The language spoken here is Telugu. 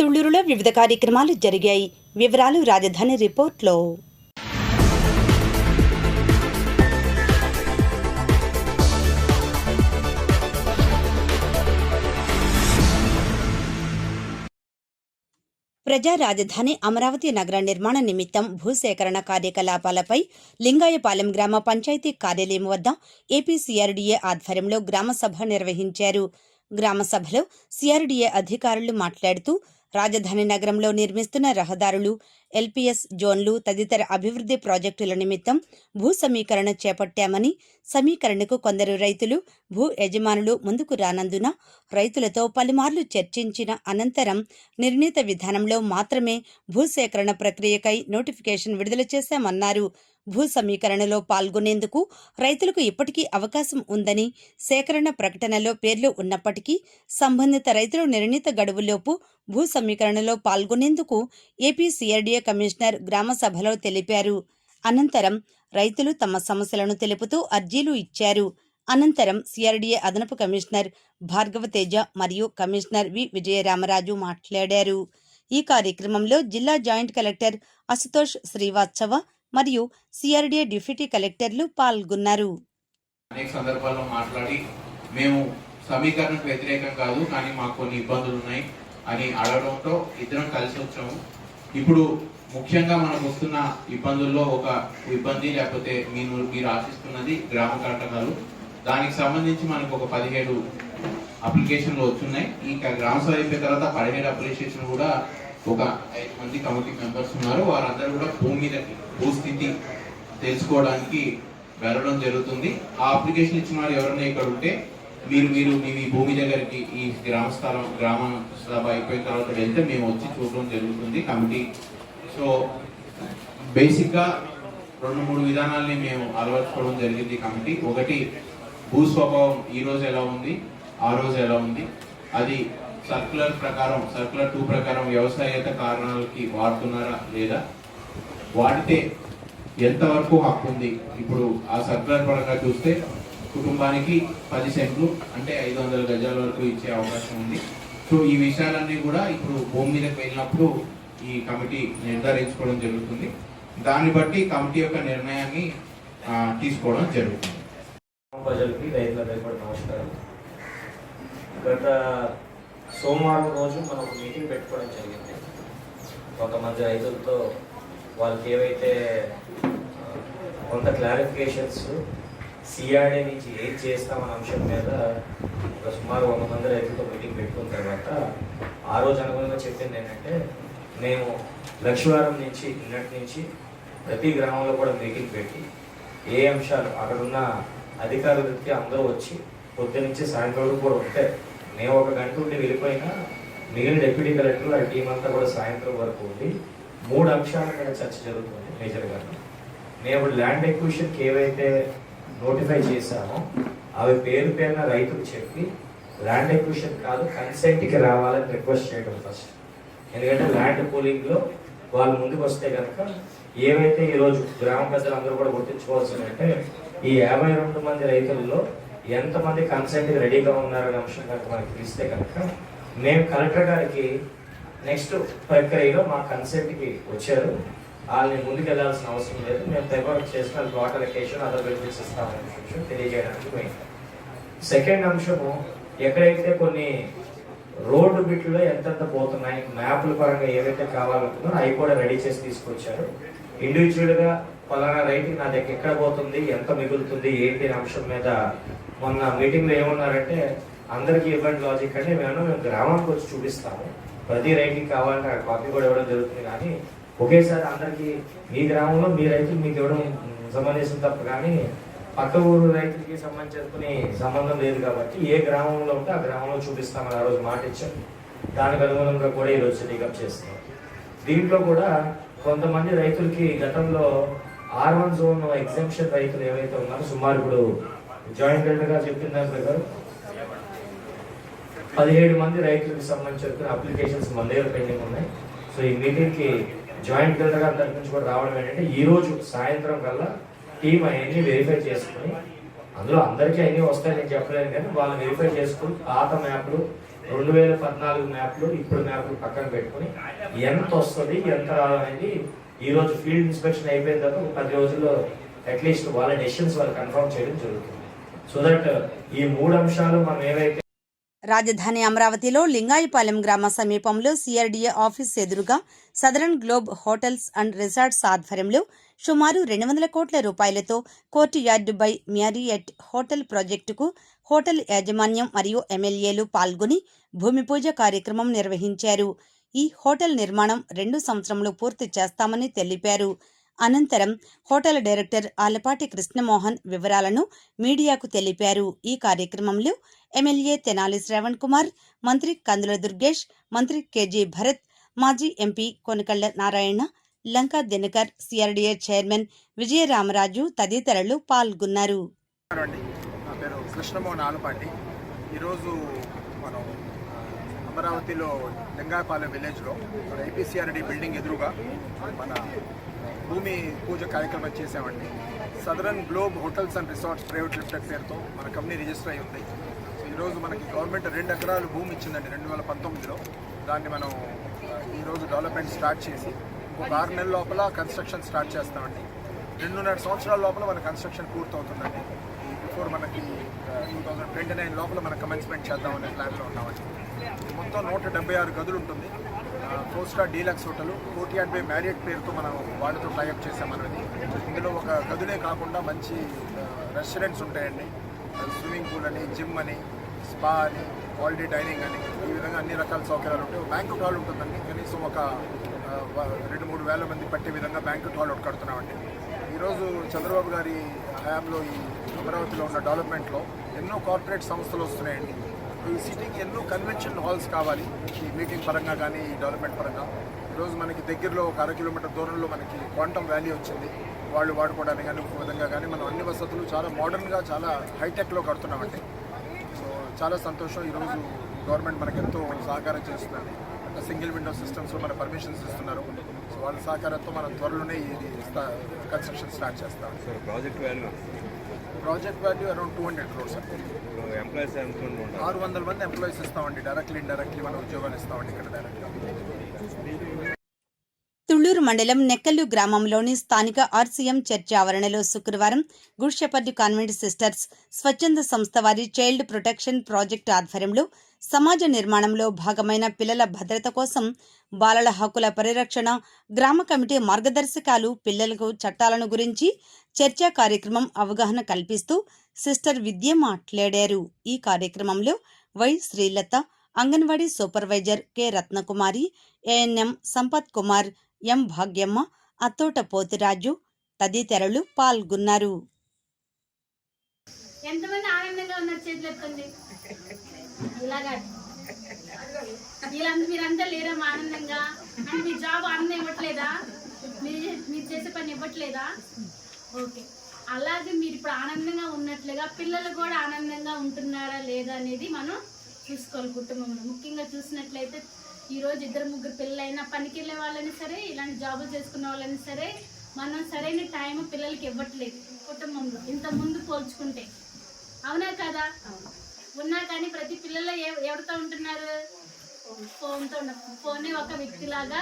తుళ్లూరులో వివిధ కార్యక్రమాలు జరిగాయి. వివరాలు రాజధాని రిపోర్ట్లో. ప్రజా రాజధాని అమరావతి నగర నిర్మాణ నిమిత్తం భూసేకరణ కార్యకలాపాలపై లింగాయపాలెం గ్రామ పంచాయతీ కార్యాలయం వద్ద ఏపీ సిఆర్డీఏ ఆధ్వర్యంలో గ్రామసభ నిర్వహించారు. గ్రామసభలో సిఆర్డీఏ అధికారులు మాట్లాడుతూ రాజధాని నగరంలో నిర్మిస్తున్న రహదారులు, ఎల్పీఎస్ జోన్లు తదితర అభివృద్ధి ప్రాజెక్టుల నిమిత్తం భూ సమీకరణ చేపట్టామని, సమీకరణకు కొందరు రైతులు, భూ యజమానులు ముందుకు రానందున రైతులతో పలుమార్లు చర్చించిన అనంతరం నిర్ణీత విధానంలో మాత్రమే భూసేకరణ ప్రక్రియకై నోటిఫికేషన్ విడుదల చేశామన్నారు. భూ సమీకరణలో పాల్గొనేందుకు రైతులకు ఇప్పటికీ అవకాశం ఉందని, సేకరణ ప్రకటనలో పేర్లు ఉన్నప్పటికీ సంబంధిత రైతులు నిర్ణీత గడువులోపు భూ సమీకరణలో పాల్గొనేందుకు ఏపీ సిఆర్డీఏ కమిషనర్ గ్రామ సభలో తెలిపారు. అనంతరం రైతులు తమ సమస్యలను తెలుపుతూ అర్జీలు ఇచ్చారు. అనంతరం సిఆర్డీఏ అదనపు కమిషనర్ భార్గవ తేజ మరియు కమిషనర్ వి విజయరామరాజు మాట్లాడారు. ఈ కార్యక్రమంలో జిల్లా జాయింట్ కలెక్టర్ అశుతోష్ శ్రీవాత్సవ మరియు సిఆర్డీఏ డిప్యూటీ కలెక్టర్లు పాల్గొన్నారు. అనేక సందర్భాల్లో మాట్లాడి మేము సమీకరణకు వ్యతిరేకం కాదు, కానీ మాకు కొన్ని ఇబ్బందులు ఉన్నాయి అని అడగడంతో ఇద్దరం కలిసి వచ్చాము. ఇప్పుడు ముఖ్యంగా మనకు వస్తున్న ఇబ్బందుల్లో ఒక ఇబ్బంది, లేకపోతే మీరు ఆశిస్తున్నది గ్రామ కట్టడాలు. దానికి సంబంధించి మనకు ఒక 17 అప్లికేషన్లు వచ్చున్నాయి. ఈ గ్రామ సభ అయిపోయిన తర్వాత 17 అప్లికేషన్ కూడా ఒక 5 మంది కమిటీ మెంబర్స్ ఉన్నారు. వారందరూ కూడా భూస్థితి తెలుసుకోవడానికి వెళ్ళడం జరుగుతుంది. ఆ అప్లికేషన్ ఇచ్చిన వారు ఎవరైనా ఇక్కడ ఉంటే మీరు మీ భూమి దగ్గరికి ఈ గ్రామ సభ అయిపోయిన తర్వాత వెళ్తే మేము వచ్చి చూడడం జరుగుతుంది కమిటీ. సో బేసిక్గా 2-3 విధానాల్ని మేము అలవర్చుకోవడం జరిగింది కమిటీ. ఒకటి, భూ స్వభావం ఈ రోజు ఎలా ఉంది, ఆ రోజు ఎలా ఉంది, అది సర్క్యులర్ 2 ప్రకారం వ్యవసాయేత కారణాలకి వాడుతున్నారా లేదా, వాడితే ఎంతవరకు హక్కు ఉంది. ఇప్పుడు ఆ సర్క్యులర్ పరంగా చూస్తే కుటుంబానికి 10 సెంట్లు అంటే 500 గజాల వరకు ఇచ్చే అవకాశం ఉంది. సో ఈ విషయాలన్నీ కూడా ఇప్పుడు భూమి మీదకి వెళ్ళినప్పుడు ఈ కమిటీ నిర్ధారించుకోవడం జరుగుతుంది. దాన్ని బట్టి కమిటీ యొక్క నిర్ణయాన్ని తీసుకోవడం జరుగుతుంది. ప్రజలకి, రైతులందరికీ కూడా నమస్కారం. గత సోమవారం రోజు మనం ఒక మీటింగ్ పెట్టుకోవడం జరిగింది. కొంతమంది రైతులతో వాళ్ళకి ఏవైతే కొంత క్లారిఫికేషన్స్ సిఆర్డీ నుంచి ఏం చేస్తామన్న అంశం మీద ఒక సుమారు 100 మంది రైతులతో మీటింగ్ పెట్టుకున్న తర్వాత ఆ రోజు అనుగుణంగా చెప్పింది ఏంటంటే, మేము లక్షవారం నుంచి నిన్నటి నుంచి ప్రతి గ్రామంలో కూడా మీటింగ్ పెట్టి ఏ అంశాలు అక్కడున్న అధికారుల దృష్టి అందరూ వచ్చి పొద్దునుంచి సాయంత్రం వరకు కూడా ఉంటే, మేము ఒక గంట ఉండి వెళ్ళిపోయినా మిగిలిన డిప్యూటీ కలెక్టర్లు ఆ టీం అంతా కూడా సాయంత్రం వరకు ఉండి 3 అంశాల మీద చర్చ జరుగుతుంది మేజర్గా. మేము ల్యాండ్ ఎక్విజిషన్కి ఏవైతే నోటిఫై చేశామో అవి పేరున రైతుకు చెప్పి ల్యాండ్ ఎక్విజిషన్ కాదు కన్సెంట్కి రావాలని రిక్వెస్ట్ చేయడం ఫస్ట్. ఎందుకంటే ల్యాండ్ పూలింగ్లో వాళ్ళు ముందుకు వస్తే కనుక ఏవైతే ఈరోజు గ్రామ ప్రజలందరూ కూడా గుర్తించుకోవాల్సిందంటే, ఈ 52 మంది రైతుల్లో ఎంతమంది కన్సెంట్కి రెడీగా ఉన్నారనే అంశం కనుక మనకి తెలిస్తే కనుక మేము కలెక్టర్ గారికి నెక్స్ట్ ప్రక్రియలో మా కన్సెంట్కి వచ్చారు, వాళ్ళని ముందుకు వెళ్ళాల్సిన అవసరం లేదు, మేము డెవలప్ చేసిన ప్లాట్ అలొకేషన్ అదర్ బెనిఫిట్స్ ఇస్తామనే విషయం తెలియజేయడానికి మెయిన్. సెకండ్ అంశము, ఎక్కడైతే కొన్ని రోడ్డు బిట్లు ఎంతెంత పోతున్నాయి, మ్యాప్ల పరంగా ఏవైతే కావాలనుకున్నారో అవి కూడా రెడీ చేసి తీసుకొచ్చారు. ఇండివిజువల్గా పలానా రైతుకి నా దగ్గర ఎక్కడ పోతుంది, ఎంత మిగులుతుంది, ఏంటి అనే అంశం మీద మొన్న మీటింగ్లో ఏమన్నారంటే, అందరికీ ఇవ్వండి లాజిక్ అంటే మేము గ్రామానికి వచ్చి చూపిస్తాము, ప్రతి రైతుకి కావాలంటే ఆ కాపీ కూడా ఇవ్వడం జరుగుతుంది. కానీ ఒకేసారి అందరికీ మీ గ్రామంలో మీ రైతులు మీకు ఇవ్వడం సంబంధించిన తప్ప కానీ పక్క ఊరు రైతులకి సంబంధించుకుని సంబంధం లేదు. కాబట్టి ఏ గ్రామంలో ఉంటే ఆ గ్రామంలో చూపిస్తామని ఆ రోజు మాట ఇచ్చాం. దానికి అనుగుణంగా కూడా ఈరోజు టేకప్ చేస్తున్నాం. దీంట్లో కూడా కొంతమంది రైతులకి గతంలో R1 జోన్ ఎగ్జామ్షన్ రైతులు ఏవైతే ఉన్నారో సుమారు ఇప్పుడు జాయింట్ కలెక్టర్ గారు చెప్పిన దాని ప్రకారం 17 మంది రైతులకు సంబంధించిన అప్లికేషన్స్ మన దగ్గర పెండింగ్ ఉన్నాయి. సో ఈ మీటింగ్కి జాయింట్ కలెక్టర్ గారి తరఫు నుంచి కూడా రావడం ఏంటంటే, ఈ రోజు సాయంత్రం కల్లా టీం అవన్నీ వెరిఫై చేసుకుని, అందులో అందరికీ అన్నీ వస్తాయని నేను చెప్పలేను కానీ వాళ్ళు వెరిఫై చేసుకుని పాత మ్యాప్లు 2014 మ్యాప్లు ఇప్పుడు మ్యాప్లు పక్కన పెట్టుకుని ఎంత వస్తుంది ఎంత రాదనేది ఈరోజు ఫీల్డ్ ఇన్స్పెక్షన్ అయిపోయిన తర్వాత ఒక 10 రోజుల్లో అట్లీస్ట్ వాళ్ళ డెసిషన్స్ వాళ్ళు కన్ఫర్మ్ చేయడం జరుగుతుంది. సో దట్ ఈ 3 అంశాలు మనం ఏవైతే రాజధాని అమరావతిలో లింగాయపాలెం గ్రామ సమీపంలో సిఆర్డీఏ ఆఫీస్ ఎదురుగా southern globe hotels and resorts ఆధ్వర్యంలో సుమారు 200 కోట్ల రూపాయలతో court yard by Marriott hotel ప్రాజెక్టుకు హోటల్ యాజమాన్యం మరియు ఎమ్మెల్యేలు పాల్గొని భూమి పూజ కార్యక్రమం నిర్వహించారు. ఈ హోటల్ నిర్మాణం 2 సంవత్సరంలో పూర్తి చేస్తామని తెలిపారు. అనంతరం హోటల్ డైరెక్టర్ ఆలపాటి కృష్ణమోహన్ వివరాలను మీడియాకు తెలిపారు. ఈ కార్యక్రమంలో ఎమ్మెల్యే తెనాలి శ్రవణ్ కుమార్, మంత్రి కందుల దుర్గేష్, మంత్రి కేజీ భరత్, మాజీ MP Konakalla Narayana, Lanka Dinakar, CRDA chairman Vijayaramaraju తదితరులు పాల్గొన్నారు. నా పేరు కృష్ణమోహన్ ఆలపాటి. ఈరోజు మనం అమరావతిలో లింగాయపాలెం విలేజ్లో మన ఏపీసీఆర్డీ బిల్డింగ్ ఎదురుగా మన భూమి పూజ కార్యక్రమం చేసామండి. Southern globe hotels and resorts private limited పేరుతో మన కంపెనీ రిజిస్టర్ అయి ఉంది. సో ఈరోజు మనకి గవర్నమెంట్ 2 ఎకరాలు భూమి ఇచ్చిందండి 2019లో. దాన్ని మనం ఈరోజు డెవలప్మెంట్ స్టార్ట్ చేసి ఇంకొక 6 నెలల లోపల కన్స్ట్రక్షన్ స్టార్ట్ చేస్తామండి. 2.5 సంవత్సరాల లోపల మన కన్స్ట్రక్షన్ పూర్తవుతుందండి. బిఫోర్ మనకి 2029 లోపల మనం కమెన్స్మెంట్ చేద్దామనే ప్లాన్లో ఉన్నామండి. మొత్తం 176 గదులు ఉంటుంది. 4 star deluxe hotel court yard by Marriott పేరుతో మనం వాళ్ళతో టైఅప్ చేసామన్నది. ఇందులో ఒక గదులే కాకుండా మంచి రెస్టారెంట్స్ ఉంటాయండి. స్విమ్మింగ్ పూల్ అని, జిమ్ అని, స్పా అని, క్వాలిటీ డైనింగ్ అని, ఈ విధంగా అన్ని రకాల సౌకర్యాలు ఉంటాయి. బ్యాంక్వెట్ హాల్ ఉంటుందండి. కనీసం ఒక 2-3 వేల మంది పట్టే విధంగా బ్యాంక్వెట్ హాల్ ఒకటి కడుతున్నామండి. ఈరోజు చంద్రబాబు గారి హయాంలో ఈ అమరావతిలో ఉన్న డెవలప్మెంట్లో ఎన్నో కార్పొరేట్ సంస్థలు వస్తున్నాయండి. ఈ సిటీకి ఎన్నో కన్వెన్షన్ హాల్స్ కావాలి, ఈ మీటింగ్ పరంగా కానీ ఈ డెవలప్మెంట్ పరంగా. ఈరోజు మనకి దగ్గరలో ఒక 1/2 కిలోమీటర్ దూరంలో మనకి క్వాంటమ్ వ్యాలీ వచ్చింది. వాళ్ళు వాడుకోవడానికి కానీ ఇంకో విధంగా కానీ మనం అన్ని వసతులు చాలా మోడర్న్గా చాలా హైటెక్లో కడుతున్నామండి. సో చాలా సంతోషం. ఈరోజు గవర్నమెంట్ మనకు ఎంతో సహకారం చేస్తుందండి. అంటే సింగిల్ విండో సిస్టమ్స్లో మన పర్మిషన్స్ ఇస్తున్నారు. సో వాళ్ళ సహకారంతో మనం త్వరలోనే ఇది కన్స్ట్రక్షన్ స్టార్ట్ చేస్తాం. ప్రాజెక్ట్ వాల్యూ అరౌండ్ 200 crores అండి. 600 మంది ఎంప్లాయీస్ ఇస్తామండి. డైరెక్ట్లీ ఇండైరెక్ట్లీ మనం ఉద్యోగాలు ఇస్తామండి ఇక్కడ డైరెక్ట్గా. తుళ్లూరు మండలం నెక్కల్లు గ్రామంలోని స్థానిక ఆర్సీఎం చర్చి ఆవరణలో శుక్రవారం గుడ్ షెపర్డ్ కాన్వెంట్ సిస్టర్స్ స్వచ్ఛంద సంస్థ వారి చైల్డ్ ప్రొటెక్షన్ ప్రాజెక్టు ఆధ్వర్యంలో సమాజ నిర్మాణంలో భాగమైన పిల్లల భద్రత కోసం బాలల హక్కుల పరిరక్షణ, గ్రామ కమిటీ మార్గదర్శకాలు, పిల్లలకు చట్టాలను గురించి చర్చా కార్యక్రమం అవగాహన కల్పిస్తూ సిస్టర్ విద్య మాట్లాడారు. ఈ కార్యక్రమంలో Y Srilatha, anganwadi supervisor K Ratnakumari, ANM Sampath Kumar, M Bhagyamma, Athota Pothiraju తదితరులు పాల్గొన్నారు. ఎంతమంది ఆనందంగా ఉన్నారు చేతులు ఎత్తండి. ఇలాగా మీరంతా లేరమ్మా ఆనందంగా? అంటే మీ జాబ్ ఆనందం ఇవ్వట్లేదా? మీరు చేసే పని ఇవ్వట్లేదా? ఓకే, అలాగే మీరు ఇప్పుడు ఆనందంగా ఉన్నట్లుగా పిల్లలు కూడా ఆనందంగా ఉంటున్నారా లేదా అనేది మనం చూసుకోవాలి. కుటుంబంలో ముఖ్యంగా చూసినట్లయితే ఈరోజు 2-3 పిల్లలైనా పనికి వెళ్ళే వాళ్ళని సరే, ఇలాంటి జాబులు చేసుకునే వాళ్ళని సరే, మనం సరైన టైం పిల్లలకి ఇవ్వట్లేదు కుటుంబంలో ఇంత ముందు పోల్చుకుంటే. అవునా కదా? ఉన్నా కానీ ప్రతి పిల్లలు ఎవరితో ఉంటున్నారు? ఫోన్తో. ఫోనే ఒక వ్యక్తిలాగా